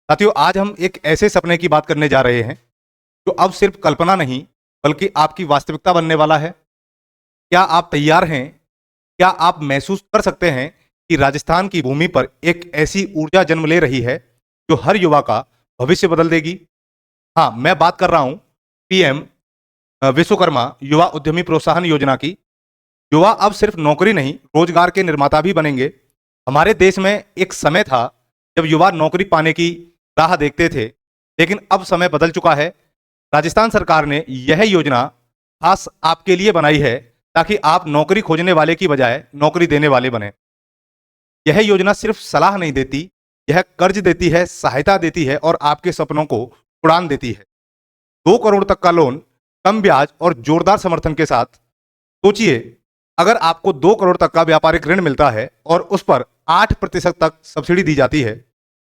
साथियों, आज हम एक ऐसे सपने की बात करने जा रहे हैं जो अब सिर्फ कल्पना नहीं बल्कि आपकी वास्तविकता बनने वाला है। क्या आप तैयार हैं? क्या आप महसूस कर सकते हैं कि राजस्थान की भूमि पर एक ऐसी ऊर्जा जन्म ले रही है जो हर युवा का भविष्य बदल देगी? हाँ, मैं बात कर रहा हूँ पीएम विश्वकर्मा युवा उद्यमी प्रोत्साहन योजना की। युवा अब सिर्फ नौकरी नहीं, रोजगार के निर्माता भी बनेंगे। हमारे देश में एक समय था जब युवा नौकरी पाने की राह देखते थे, लेकिन अब समय बदल चुका है। राजस्थान सरकार ने यह योजना खास आपके लिए बनाई है ताकि आप नौकरी खोजने वाले की बजाय नौकरी देने वाले बने। यह योजना सिर्फ सलाह नहीं देती, यह कर्ज देती है, सहायता देती है और आपके सपनों को उड़ान देती है। 2 करोड़ तक का लोन, कम ब्याज और जोरदार समर्थन के साथ। सोचिए, अगर आपको 2 करोड़ तक का व्यापारिक ऋण मिलता है और उस पर 8% तक सब्सिडी दी जाती है,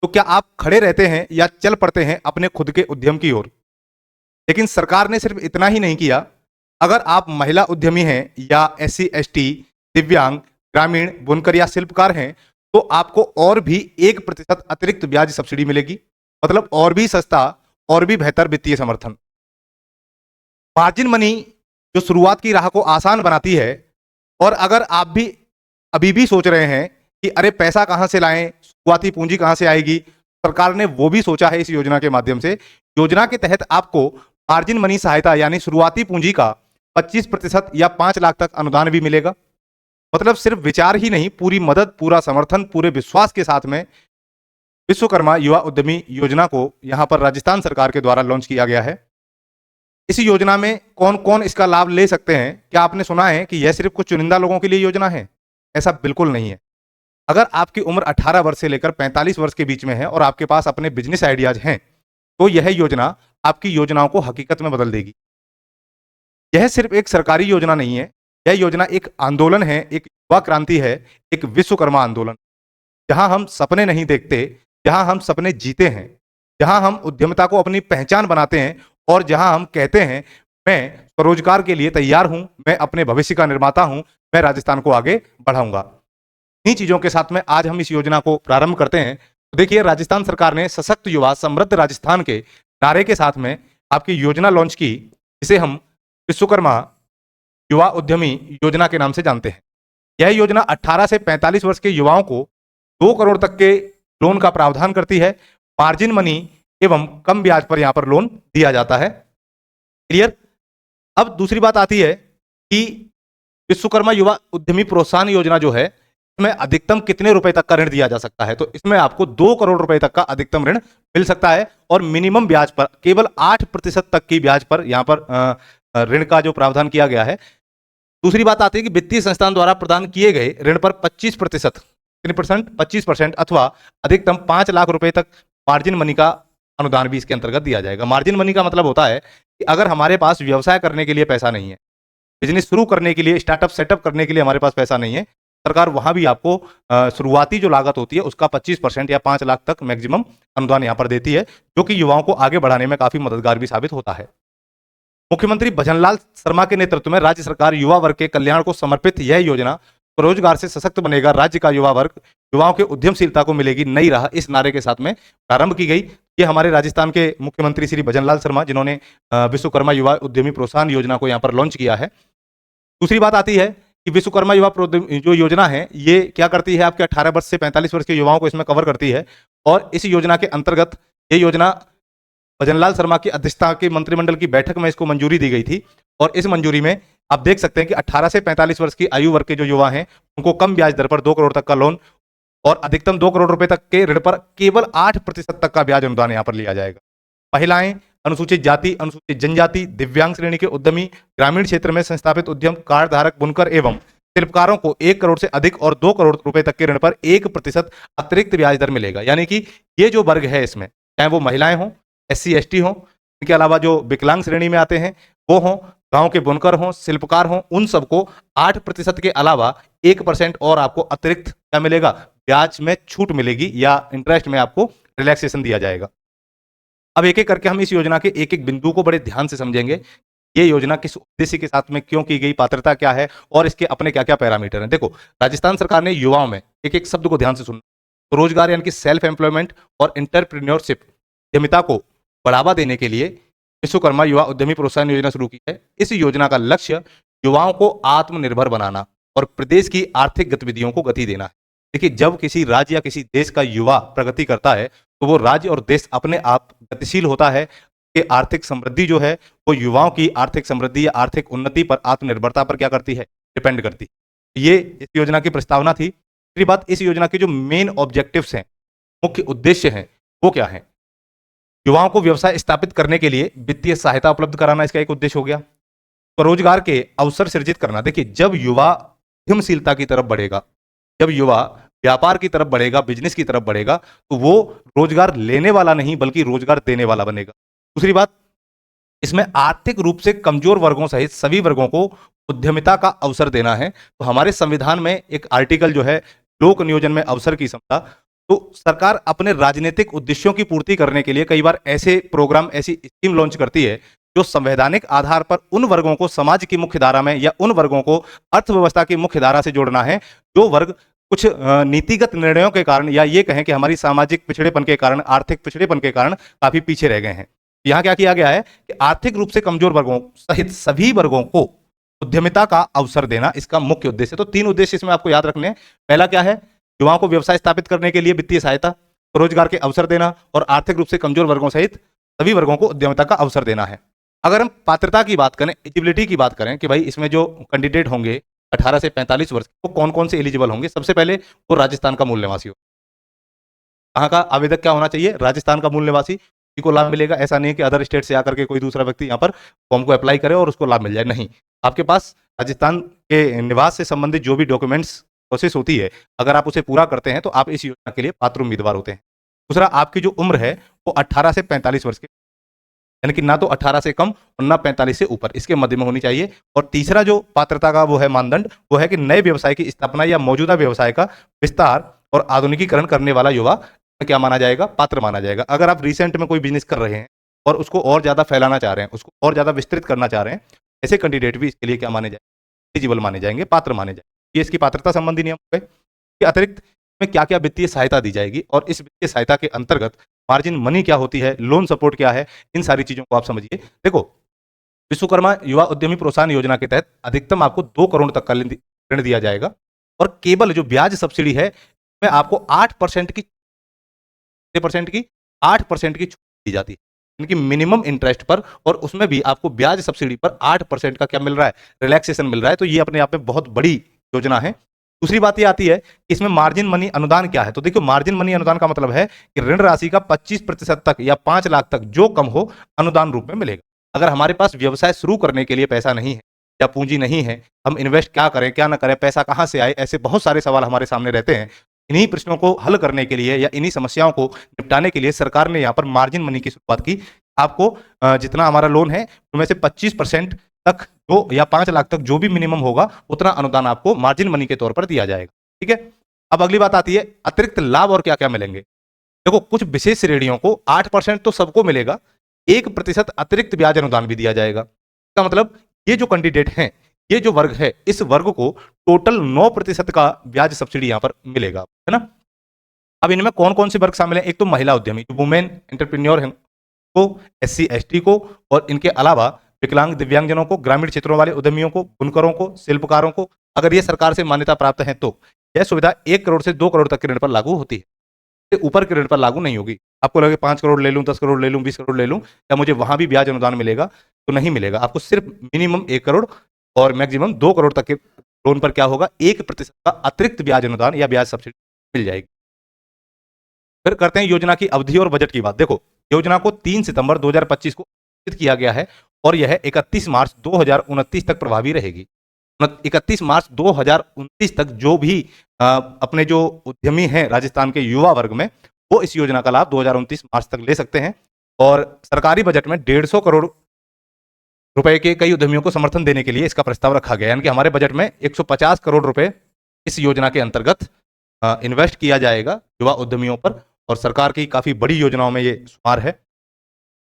तो क्या आप खड़े रहते हैं या चल पड़ते हैं अपने खुद के उद्यम की ओर? लेकिन सरकार ने सिर्फ इतना ही नहीं किया। अगर आप महिला उद्यमी हैं या एससी एसटी, दिव्यांग, ग्रामीण, बुनकर या शिल्पकार हैं, तो आपको और भी 1% अतिरिक्त ब्याज सब्सिडी मिलेगी। मतलब और भी सस्ता और भी बेहतर वित्तीय समर्थन। मार्जिन मनी जो शुरुआत की राह को आसान बनाती है। और अगर आप भी अभी भी सोच रहे हैं कि अरे पैसा कहां से लाएं, शुरुआती पूंजी कहां से आएगी, सरकार ने वो भी सोचा है इस योजना के माध्यम से। योजना के तहत आपको मार्जिन मनी सहायता यानी शुरुआती पूंजी का 25% या 5 लाख तक अनुदान भी मिलेगा। मतलब सिर्फ विचार ही नहीं, पूरी मदद, पूरा समर्थन, पूरे विश्वास के साथ में विश्वकर्मा युवा उद्यमी योजना को यहां पर राजस्थान सरकार के द्वारा लॉन्च किया गया है। इस योजना में कौन कौन इसका लाभ ले सकते हैं? क्या आपने सुना है कि यह सिर्फ कुछ चुनिंदा लोगों के लिए योजना है? ऐसा बिल्कुल नहीं है। अगर आपकी उम्र 18 वर्ष से लेकर 45 वर्ष के बीच में है और आपके पास अपने बिजनेस आइडियाज हैं, तो यह योजना आपकी योजनाओं को हकीकत में बदल देगी। यह सिर्फ एक सरकारी योजना नहीं है, यह योजना एक आंदोलन है, एक युवा क्रांति है, एक विश्वकर्मा आंदोलन। जहां हम सपने नहीं देखते, जहां हम सपने जीते हैं, जहां हम उद्यमिता को अपनी पहचान बनाते हैं और जहां हम कहते हैं मैं स्वरोजगार के लिए तैयार हूं, मैं अपने भविष्य का निर्माता हूं, मैं राजस्थान को आगे बढ़ाऊंगा। इन्हीं चीजों के साथ में आज हम इस योजना को प्रारंभ करते हैं। तो देखिए, राजस्थान सरकार ने सशक्त युवा समृद्ध राजस्थान के नारे के साथ में आपकी योजना लॉन्च की, जिसे हम विश्वकर्मा युवा उद्यमी योजना के नाम से जानते हैं। यह योजना 18 से 45 वर्ष के युवाओं को 2 करोड़ तक के लोन का प्रावधान करती है। मार्जिन मनी एवं कम ब्याज पर यहां पर लोन दिया जाता है। क्लियर? अब दूसरी बात आती है कि विश्वकर्मा युवा उद्यमी प्रोत्साहन योजना जो है, इसमें अधिकतम कितने रुपए तक का ऋण दिया जा सकता है? तो इसमें आपको 2 करोड़ रुपए तक का अधिकतम ऋण मिल सकता है और मिनिमम ब्याज पर केवल 8% तक की ब्याज पर यहां पर ऋण का जो प्रावधान किया गया है। दूसरी बात आती है कि वित्तीय संस्थान द्वारा प्रदान किए गए ऋण पर 25%, कितने परसेंट? 25% अथवा अधिकतम 5 लाख रुपए तक मार्जिन मनी का अनुदान भी इसके अंतर्गत दिया जाएगा। मार्जिन मनी का मतलब होता है कि अगर हमारे पास व्यवसाय करने के लिए पैसा नहीं है, बिजनेस शुरू करने के लिए, स्टार्टअप सेटअप करने के लिए हमारे पास पैसा नहीं है, सरकार वहां भी आपको शुरुआती जो लागत होती है उसका 25% या 5 लाख तक मैक्सिमम अनुदान यहां पर देती है, जो कि युवाओं को आगे बढ़ाने में काफी मददगार भी साबित होता है। मुख्यमंत्री भजनलाल शर्मा के नेतृत्व में राज्य सरकार युवा वर्ग के कल्याण को समर्पित यह योजना स्वरोजगार से सशक्त बनेगा राज्य का युवा वर्ग, युवाओं के उद्यमशीलता को मिलेगी नई राह, इस नारे के साथ में प्रारंभ की गई। ये हमारे राजस्थान के मुख्यमंत्री श्री भजनलाल शर्मा, जिन्होंने विश्वकर्मा युवा उद्यमी प्रोत्साहन योजना को यहाँ पर लॉन्च किया है। दूसरी बात आती है कि विश्वकर्मा युवा जो योजना है, ये क्या करती है? आपके 18 वर्ष से 45 वर्ष के युवाओं को इसमें कवर करती है। और इस योजना के अंतर्गत ये योजना भजनलाल शर्मा की अध्यक्षता की मंत्रिमंडल की बैठक में इसको मंजूरी दी गई थी। और इस मंजूरी में आप देख सकते हैं कि 18 से 45 वर्ष की आयु वर्ग के जो युवा हैं, उनको कम ब्याज दर पर 2 करोड़ तक का लोन और अधिकतम 2 करोड़ रुपए तक के ऋण पर केवल 8% तक का ब्याज अनुदान यहां पर लिया जाएगा। महिलाएं, अनुसूचित जाति, अनुसूचित जनजाति, दिव्यांग श्रेणी के उद्यमी, ग्रामीण क्षेत्र में संस्थापित उद्यम, कार्ड धारक, बुनकर एवं शिल्पकारों को 1 करोड़ से अधिक और 2 करोड़ रुपए तक के ऋण पर 1% अतिरिक्त ब्याज दर मिलेगा। यानी कि ये जो वर्ग है इसमें, चाहे वो महिलाएं हों, एससी एसटी हों, इनके अलावा जो विकलांग श्रेणी में आते हैं वो हों, गांव के बुनकर हों, शिल्पकार हों, उन सबको 8% के अलावा 1% और आपको अतिरिक्त क्या मिलेगा? ब्याज में छूट मिलेगी या इंटरेस्ट में आपको रिलैक्सेशन दिया जाएगा। अब एक एक करके हम इस योजना के एक एक बिंदु को बड़े ध्यान से समझेंगे। ये योजना किस उद्देश्य के साथ में क्यों की गई, पात्रता क्या है और इसके अपने क्या क्या पैरामीटर हैं। देखो, राजस्थान सरकार ने युवाओं में, एक एक शब्द को ध्यान से सुनना, रोजगार यानी कि सेल्फ एम्प्लॉयमेंट और एंटरप्रेन्योरशिप उद्यमिता को बढ़ावा देने के लिए विश्वकर्मा युवा उद्यमी प्रोत्साहन योजना शुरू की है। इस योजना का लक्ष्य युवाओं को आत्मनिर्भर बनाना और प्रदेश की आर्थिक गतिविधियों को गति देना है। देखिए, जब किसी राज्य या किसी देश का युवा प्रगति करता है तो वो राज्य और देश अपने आप गतिशील होता है कि आर्थिक समृद्धि जो है वो युवाओं की आर्थिक समृद्धि या आर्थिक उन्नति पर, आत्मनिर्भरता पर क्या करती है, डिपेंड करती है। ये इस योजना की प्रस्तावना थी। दूसरी बात, इस योजना के जो मेन ऑब्जेक्टिव्स हैं, मुख्य उद्देश्य हैं, वो क्या है? युवाओं को व्यवसाय स्थापित करने के लिए वित्तीय सहायता उपलब्ध कराना इसका एक उद्देश्य हो गया। स्वरोजगार के अवसर सृजित करना। देखिए, जब युवा उद्यमशीलता की तरफ बढ़ेगा, जब युवा व्यापार की तरफ बढ़ेगा, बिजनेस की तरफ बढ़ेगा, तो वो रोजगार लेने वाला नहीं बल्कि रोजगार देने वाला बनेगा। दूसरी बात, इसमें आर्थिक रूप से कमजोर वर्गों सहित सभी वर्गों को उद्यमिता का अवसर देना है। तो हमारे संविधान में एक आर्टिकल जो है, लोक नियोजन में अवसर की समता। तो सरकार अपने राजनीतिक उद्देश्यों की पूर्ति करने के लिए कई बार ऐसे प्रोग्राम, ऐसी स्कीम लॉन्च करती है जो संवैधानिक आधार पर उन वर्गों को समाज की मुख्य धारा में या उन वर्गों को अर्थव्यवस्था की मुख्य धारा से जोड़ना है जो वर्ग कुछ नीतिगत निर्णयों के कारण या ये कहें कि हमारी सामाजिक पिछड़ेपन के कारण, आर्थिक पिछड़ेपन के कारण काफी पीछे रह गए हैं। यहाँ क्या किया गया है कि आर्थिक रूप से कमजोर वर्गों सहित सभी वर्गों को उद्यमिता का अवसर देना इसका मुख्य उद्देश्य। तो 3 उद्देश्य इसमें आपको याद रखने हैं। पहला क्या है? युवाओं को व्यवसाय स्थापित करने के लिए वित्तीय सहायता, रोजगार के अवसर देना और आर्थिक रूप से कमजोर वर्गों सहित सभी वर्गों को उद्यमिता का अवसर देना है। अगर हम पात्रता की बात करें, एलिजिबिलिटी की बात करें कि भाई इसमें जो कैंडिडेट होंगे 18 से 45 वर्ष वो कौन कौन से एलिजिबल होंगे? सबसे पहले वो राजस्थान का मूल निवासी हो। कहाँ का आवेदक क्या होना चाहिए? राजस्थान का मूल निवासी। किसी को लाभ मिलेगा, ऐसा नहीं है कि अदर स्टेट से आकर के कोई दूसरा व्यक्ति यहाँ पर फॉर्म को अप्लाई करे और उसको लाभ मिल जाए। नहीं, आपके पास राजस्थान के निवास से संबंधित जो भी डॉक्यूमेंट्स प्रोसेस होती है, अगर आप उसे पूरा करते हैं तो आप इस योजना के लिए पात्र उम्मीदवार होते हैं। दूसरा, आपकी जो उम्र है वो 18 से 45 वर्ष की, यानी कि ना तो 18 से कम और ना 45 से ऊपर, इसके मध्य में होनी चाहिए। और तीसरा जो पात्रता का वो है मानदंड, वो है कि नए व्यवसाय की स्थापना या मौजूदा व्यवसाय का विस्तार और आधुनिकीकरण करने वाला युवा क्या माना जाएगा? पात्र माना जाएगा। अगर आप रिसेंट में कोई बिजनेस कर रहे हैं और उसको और ज्यादा फैलाना चाह रहे हैं, उसको और ज्यादा विस्तृत करना चाह रहे हैं, ऐसे कैंडिडेट भी इसके लिए क्या माने जाएंगे? एलिजिबल माने जाएंगे, पात्र माने जाएंगे। ये इसकी पात्रता संबंधी नियम है। इसके अतिरिक्त में क्या क्या वित्तीय सहायता दी जाएगी और इस वित्तीय सहायता के अंतर्गत मार्जिन मनी क्या होती है, लोन सपोर्ट क्या है, इन सारी चीजों को आप समझिए। देखो, विश्वकर्मा युवा उद्यमी प्रोत्साहन योजना के तहत अधिकतम आपको 2 करोड़ तक का ऋण दिया जाएगा और केवल जो ब्याज सब्सिडी है उसमें आपको 8% की 8% की छूट दी जाती है, यानी कि मिनिमम इंटरेस्ट पर, और उसमें भी आपको ब्याज सब्सिडी पर 8% का क्या मिल रहा है? रिलैक्सेशन मिल रहा है। तो ये अपने आप में बहुत बड़ी योजना है। दूसरी बात ये आती है कि इसमें मार्जिन मनी अनुदान क्या है? तो देखो, मार्जिन मनी अनुदान का मतलब है कि ऋण राशि का 25% तक या 5 लाख तक जो कम हो अनुदान रूप में मिलेगा। अगर हमारे पास व्यवसाय शुरू करने के लिए पैसा नहीं है या पूंजी नहीं है, हम इन्वेस्ट क्या करें क्या ना करें, पैसा कहां से आए, ऐसे बहुत सारे सवाल हमारे सामने रहते हैं। इन्हीं प्रश्नों को हल करने के लिए या इन्हीं समस्याओं को निपटाने के लिए सरकार ने यहाँ पर मार्जिन मनी की शुरुआत की। आपको जितना हमारा लोन है उनमें से 25% तक जो या 5 लाख तक जो भी मिनिमम होगा उतना अनुदान आपको मार्जिन मनी के तौर पर दिया जाएगा। ठीक है, अब अगली बात आती है अतिरिक्त लाभ और क्या क्या मिलेंगे। देखो, कुछ विशेष श्रेणियों को 8% तो सबको मिलेगा, 1% अतिरिक्त ब्याज अनुदान भी दिया जाएगा। इसका मतलब ये जो कैंडिडेट हैं, ये जो वर्ग है, इस वर्ग को टोटल 9% का ब्याज सब्सिडी यहां पर मिलेगा, है ना। अब इनमें कौन कौन से वर्ग शामिल हैं? एक तो महिला उद्यमी, जो वुमेन एंटरप्रेन्योर हैं को, SC ST को, और इनके अलावा विकलांग दिव्यांगजनों को, ग्रामीण क्षेत्रों वाले उद्यमियों को, बुनकरों को, शिल्पकारों को। अगर ये सरकार से मान्यता प्राप्त है तो यह सुविधा 1 करोड़ से 2 करोड़ तक के ऋण पर लागू होती है, इससे ऊपर के ऋण पर लागू नहीं होगी। आपको लगे 5 करोड़ ले लूं, 10 करोड़ ले लूं, 20 करोड़ ले लूं, क्या मुझे वहां भी ब्याज अनुदान मिलेगा? तो नहीं मिलेगा। आपको सिर्फ मिनिमम 1 करोड़ और मैक्सिमम 2 करोड़ तक के लोन पर क्या होगा? 1% का अतिरिक्त ब्याज अनुदान या ब्याज सब्सिडी मिल जाएगी। फिर करते हैं योजना की अवधि और बजट की बात। देखो, योजना को 3 सितंबर 2025 को घोषित किया गया है और यह 31 मार्च 2029 तक प्रभावी रहेगी। 31 मार्च 2029 तक जो भी अपने जो उद्यमी हैं राजस्थान के युवा वर्ग में, वो इस योजना का लाभ 2029 मार्च तक ले सकते हैं। और सरकारी बजट में 150 करोड़ रुपए के कई उद्यमियों को समर्थन देने के लिए इसका प्रस्ताव रखा गया, यानी कि हमारे बजट में 150 करोड़ रुपए इस योजना के अंतर्गत इन्वेस्ट किया जाएगा युवा उद्यमियों पर, और सरकार की काफी बड़ी योजनाओं में ये शुमार है।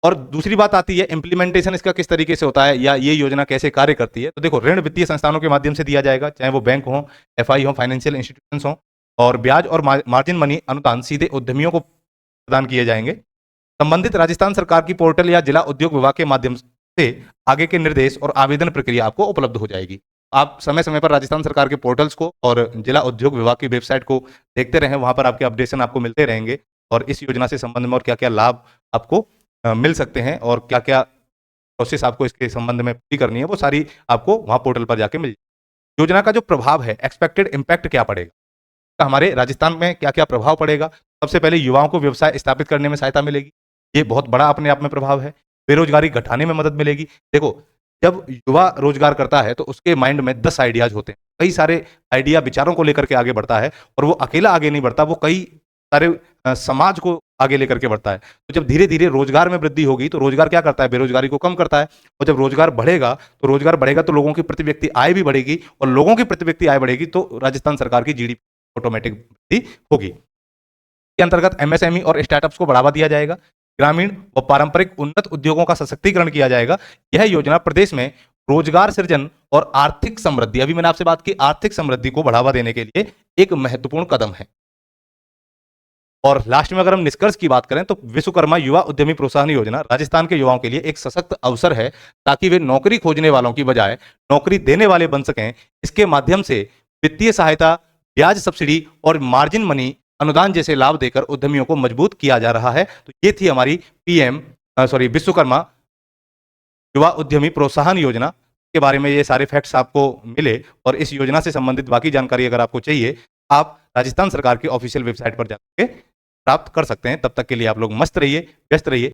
और दूसरी बात आती है इंप्लीमेंटेशन इसका किस तरीके से होता है या ये योजना कैसे कार्य करती है। तो देखो, ऋण वित्तीय संस्थानों के माध्यम से दिया जाएगा, चाहे वो बैंक हो, FI हो, फाइनेंशियल इंस्टीट्यूशंस हो, और ब्याज और मार्जिन मनी अनुदान सीधे उद्यमियों को प्रदान किए जाएंगे। संबंधित राजस्थान सरकार की पोर्टल या जिला उद्योग विभाग के माध्यम से आगे के निर्देश और आवेदन प्रक्रिया आपको उपलब्ध हो जाएगी। आप समय समय पर राजस्थान सरकार के पोर्टल्स को और जिला उद्योग विभाग की वेबसाइट को देखते रहें, वहां पर आपके अपडेशन आपको मिलते रहेंगे और इस योजना से संबंध में और क्या क्या लाभ आपको मिल सकते हैं और क्या क्या प्रोसेस आपको इसके संबंध में पूरी करनी है, वो सारी आपको वहां पोर्टल पर जाके मिल जाएगी। योजना का जो प्रभाव है, एक्सपेक्टेड इम्पैक्ट क्या पड़ेगा, तो हमारे राजस्थान में क्या क्या प्रभाव पड़ेगा। सबसे पहले युवाओं को व्यवसाय स्थापित करने में सहायता मिलेगी, ये बहुत बड़ा अपने आप में प्रभाव है। बेरोजगारी घटाने में मदद मिलेगी। देखो, जब युवा रोजगार करता है तो उसके माइंड में 10 आइडियाज होते हैं, कई सारे आइडिया विचारों को लेकर के आगे बढ़ता है और वो अकेला आगे नहीं बढ़ता, वो कई सारे समाज को आगे लेकर के बढ़ता है। तो जब धीरे धीरे रोजगार में वृद्धि होगी तो रोजगार क्या करता है, बेरोजगारी को कम करता है। और जब रोजगार बढ़ेगा तो लोगों की प्रति व्यक्ति आय भी बढ़ेगी और लोगों की प्रति व्यक्ति आय बढ़ेगी तो राजस्थान सरकार की जीडीपी ऑटोमेटिक वृद्धि होगी। के अंतर्गत एमएसएमई और स्टार्टअप्स को बढ़ावा दिया जाएगा। ग्रामीण व पारंपरिक उन्नत उद्योगों का सशक्तिकरण किया जाएगा। यह योजना प्रदेश में रोजगार सृजन और आर्थिक समृद्धि, अभी मैंने आपसे बात की, आर्थिक समृद्धि को बढ़ावा देने के लिए एक महत्वपूर्ण कदम है। और लास्ट में अगर हम निष्कर्ष की बात करें तो विश्वकर्मा युवा उद्यमी प्रोत्साहन योजना राजस्थान के युवाओं के लिए एक सशक्त अवसर है ताकि वे नौकरी खोजने वालों की बजाय नौकरी देने वाले बन सकें। इसके माध्यम से वित्तीय सहायता, ब्याज सब्सिडी और मार्जिन मनी अनुदान जैसे लाभ देकर उद्यमियों को मजबूत किया जा रहा है। तो ये थी हमारी विश्वकर्मा युवा उद्यमी प्रोत्साहन योजना के बारे में। ये सारे फैक्ट्स आपको मिले और इस योजना से संबंधित बाकी जानकारी अगर आपको चाहिए, आप राजस्थान सरकार की ऑफिशियल वेबसाइट पर जाकर प्राप्त कर सकते हैं। तब तक के लिए आप लोग मस्त रहिए, व्यस्त रहिए।